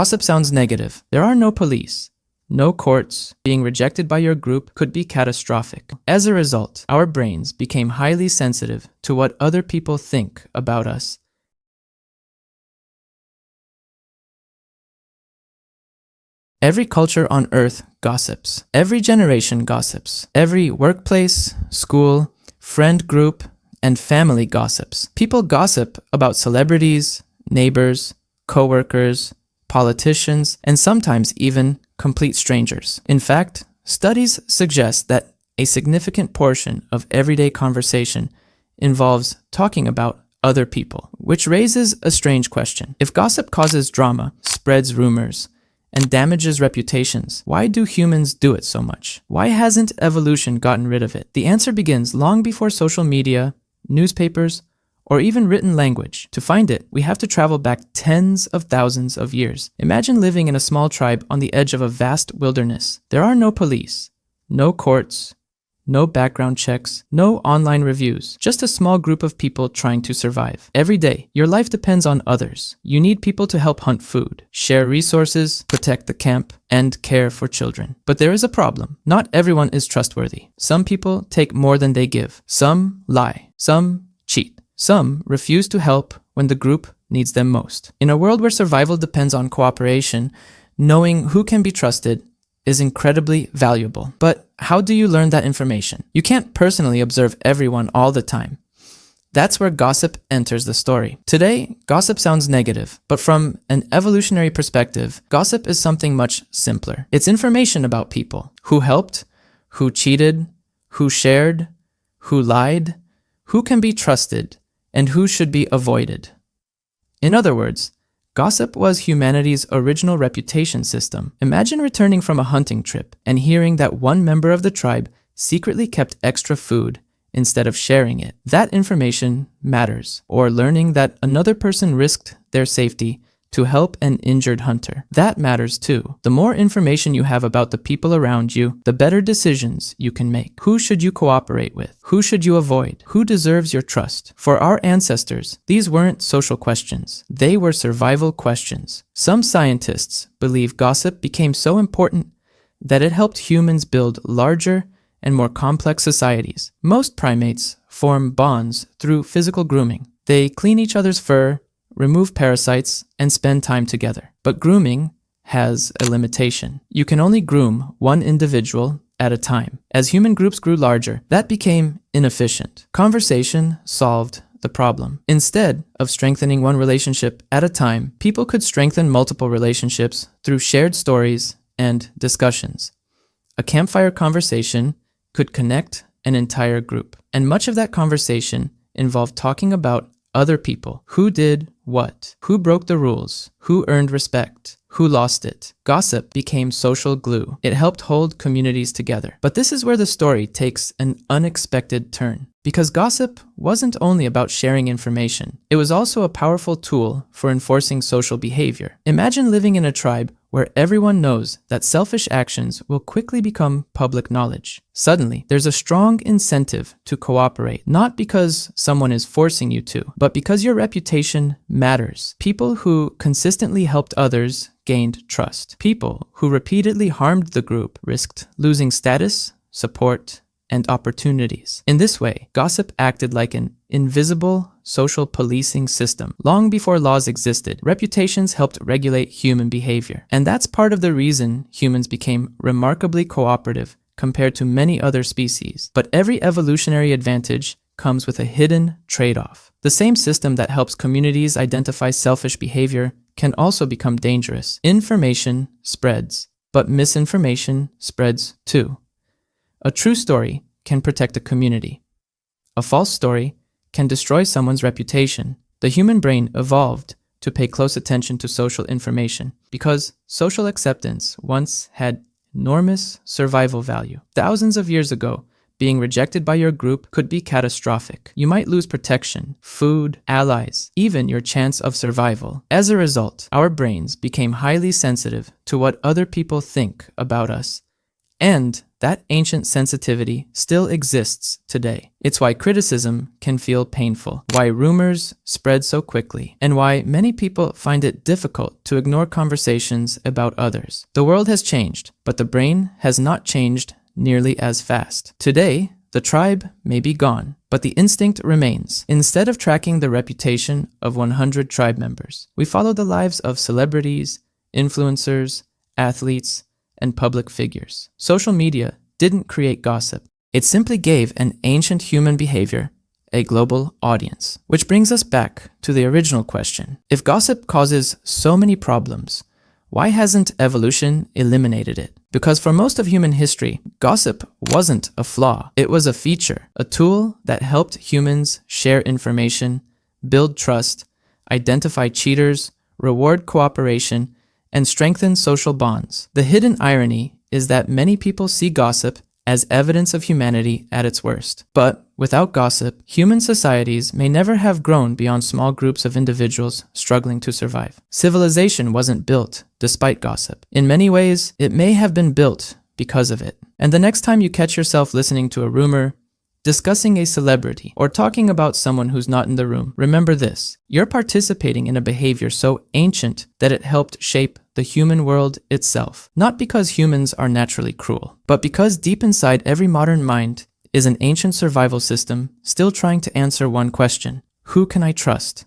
Gossip sounds negative. There are no police, no courts. Being rejected by your group could be catastrophic. As a result, our brains became highly sensitive to what other people think about us. Every culture on Earth gossips. Every generation gossips. Every workplace, school, friend group, and family gossips. People gossip about celebrities, neighbors, coworkers, politicians, and sometimes even complete strangers. In fact, studies suggest that a significant portion of everyday conversation involves talking about other people, which raises a strange question. If gossip causes drama, spreads rumors, and damages reputations, why do humans do it so much? Why hasn't evolution gotten rid of it? The answer begins long before social media, newspapers, or even written language. To find it, we have to travel back tens of thousands of years. Imagine living in a small tribe on the edge of a vast wilderness. There are no police, no courts, no background checks, no online reviews, just a small group of people trying to survive. Every day, your life depends on others. You need people to help hunt food, share resources, protect the camp, and care for children. But there is a problem. Not everyone is trustworthy. Some people take more than they give. Some lie. Some cheat. Some refuse to help when the group needs them most. In a world where survival depends on cooperation, knowing who can be trusted is incredibly valuable. But how do you learn that information? You can't personally observe everyone all the time. That's where gossip enters the story. Today, gossip sounds negative, but from an evolutionary perspective, gossip is something much simpler. It's information about people: who helped, who cheated, who shared, who lied, who can be trusted, and who should be avoided. In other words, gossip was humanity's original reputation system. Imagine returning from a hunting trip and hearing that one member of the tribe secretly kept extra food instead of sharing it. That information matters. Or learning that another person risked their safety to help an injured hunter. That matters too. The more information you have about the people around you, the better decisions you can make. Who should you cooperate with? Who should you avoid? Who deserves your trust? For our ancestors, these weren't social questions. They were survival questions. Some scientists believe gossip became so important that it helped humans build larger and more complex societies. Most primates form bonds through physical grooming. They clean each other's fur, remove parasites, and spend time together. But grooming has a limitation. You can only groom one individual at a time. As human groups grew larger, that became inefficient. Conversation solved the problem. Instead of strengthening one relationship at a time, people could strengthen multiple relationships through shared stories and discussions. A campfire conversation could connect an entire group. And much of that conversation involved talking about other people. Who did what? Who broke the rules? Who earned respect? Who lost it? Gossip became social glue. It helped hold communities together. But this is where the story takes an unexpected turn. Because gossip wasn't only about sharing information. It was also a powerful tool for enforcing social behavior. Imagine living in a tribe where everyone knows that selfish actions will quickly become public knowledge. Suddenly, there's a strong incentive to cooperate, not because someone is forcing you to, but because your reputation matters. People who consistently helped others gained trust. People who repeatedly harmed the group risked losing status, support, and opportunities. In this way, gossip acted like an invisible social policing system. Long before laws existed, reputations helped regulate human behavior. And that's part of the reason humans became remarkably cooperative compared to many other species. But every evolutionary advantage comes with a hidden trade-off. The same system that helps communities identify selfish behavior can also become dangerous. Information spreads, but misinformation spreads too. A true story can protect a community. A false story can destroy someone's reputation. The human brain evolved to pay close attention to social information because social acceptance once had enormous survival value. Thousands of years ago, being rejected by your group could be catastrophic. You might lose protection, food, allies, even your chance of survival. As a result, our brains became highly sensitive to what other people think about us. And that ancient sensitivity still exists today. It's why criticism can feel painful, why rumors spread so quickly, and why many people find it difficult to ignore conversations about others. The world has changed, but the brain has not changed nearly as fast. Today, the tribe may be gone, but the instinct remains. Instead of tracking the reputation of 100 tribe members, we follow the lives of celebrities, influencers, athletes, and public figures. Social media didn't create gossip. It simply gave an ancient human behavior a global audience. Which brings us back to the original question. If gossip causes so many problems, why hasn't evolution eliminated it? Because for most of human history, gossip wasn't a flaw. It was a feature, a tool that helped humans share information, build trust, identify cheaters, reward cooperation, and strengthen social bonds. The hidden irony is that many people see gossip as evidence of humanity at its worst. But without gossip, human societies may never have grown beyond small groups of individuals struggling to survive. Civilization wasn't built despite gossip. In many ways, it may have been built because of it. And the next time you catch yourself listening to a rumor, discussing a celebrity, or talking about someone who's not in the room, remember this: you're participating in a behavior so ancient that it helped shape the human world itself. Not because humans are naturally cruel, but because deep inside every modern mind is an ancient survival system still trying to answer one question: who can I trust?